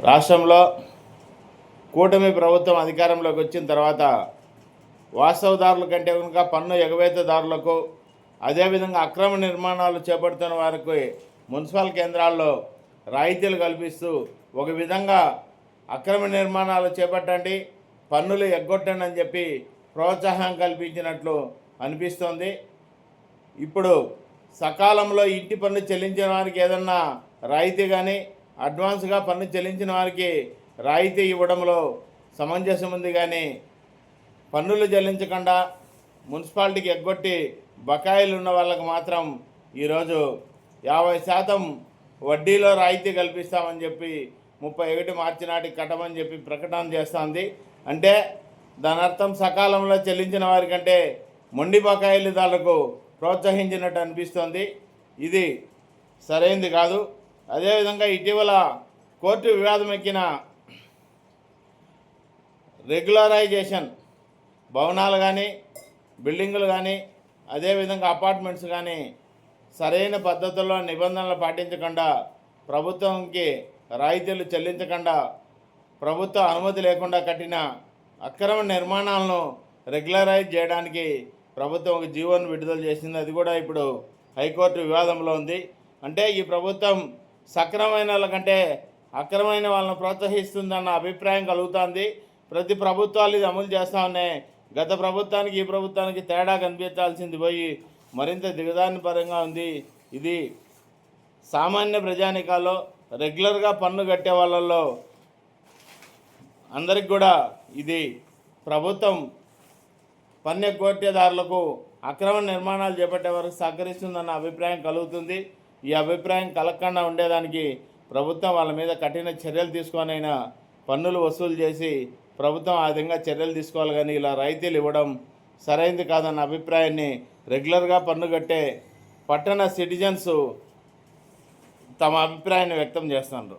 రాష్ట్రంలో కూటమి ప్రభుత్వం అధికారంలోకి వచ్చిన తర్వాత వాస్తవదారుల కంటే కనుక పన్ను ఎగవేతదారులకు, అదేవిధంగా అక్రమ నిర్మాణాలు చేపడుతున్న వారికి మున్సిపల్ కేంద్రాల్లో రాయితీలు కల్పిస్తూ ఒక విధంగా అక్రమ నిర్మాణాలు చేపట్టండి, పన్నులు ఎగ్గొట్టండి అని చెప్పి ప్రోత్సాహం కల్పించినట్లు అనిపిస్తోంది. ఇప్పుడు సకాలంలో ఇంటి పన్ను చెల్లించిన వారికి ఏదన్నా రాయితీ కానీ, అడ్వాన్స్గా పన్ను చెల్లించిన వారికి రాయితీ ఇవ్వడంలో సమంజసం ఉంది. కానీ పన్నులు చెల్లించకుండా మున్సిపాలిటీకి ఎగ్గొట్టి బకాయిలు ఉన్న వాళ్ళకి మాత్రం ఈరోజు 50% వడ్డీలో రాయితీ కల్పిస్తామని చెప్పి 31 మార్చి నాటికి కట్టమని చెప్పి ప్రకటన చేస్తుంది. అంటే దాని అర్థం సకాలంలో చెల్లించిన వారికంటే మొండి బకాయిలదారులకు ప్రోత్సహించినట్టు అనిపిస్తోంది. ఇది సరైనది కాదు. అదేవిధంగా ఇటీవల కోర్టు వివాదం ఎక్కిన రెగ్యులరైజేషన్ భవనాలు కానీ, బిల్డింగులు కానీ, అదేవిధంగా అపార్ట్మెంట్స్ కానీ సరైన పద్ధతుల్లో నిబంధనలు పాటించకుండా, ప్రభుత్వంకి రాయితీలు చెల్లించకుండా, ప్రభుత్వ అనుమతి లేకుండా కట్టిన అక్రమ నిర్మాణాలను రెగ్యులరైజ్ చేయడానికి ప్రభుత్వం ఒక జీవోను విడుదల చేసింది. అది కూడా ఇప్పుడు హైకోర్టు వివాదంలో ఉంది. అంటే ఈ ప్రభుత్వం సక్రమైన వాళ్ళకంటే అక్రమైన వాళ్ళని ప్రోత్సహిస్తుందన్న అభిప్రాయం కలుగుతుంది. ప్రతి ప్రభుత్వాలు ఇది అమలు చేస్తూ ఉన్నాయి. గత ప్రభుత్వానికి ఈ ప్రభుత్వానికి తేడా కనిపించాల్సింది పోయి మరింత దిగజారిన పరంగా ఉంది. ఇది సామాన్య ప్రజానికాల్లో రెగ్యులర్గా పన్ను కట్టే వాళ్ళల్లో అందరికి కూడా ఇది ప్రభుత్వం పన్ను ఎగ్గొట్టేదారులకు అక్రమ నిర్మాణాలు చేపట్టే వరకు సహకరిస్తుందన్న అభిప్రాయం కలుగుతుంది. ఈ అభిప్రాయం కలగకుండా ఉండేదానికి ప్రభుత్వం వాళ్ళ మీద కఠిన చర్యలు తీసుకొనైనా పన్నులు వసూలు చేసి ప్రభుత్వం ఆ విధంగా చర్యలు తీసుకోవాలి. కానీ ఇలా రాయితీలు ఇవ్వడం సరైనది కాదన్న అభిప్రాయాన్ని రెగ్యులర్గా పన్ను కట్టే పట్టణ సిటిజన్స్ తమ అభిప్రాయాన్ని వ్యక్తం చేస్తున్నారు.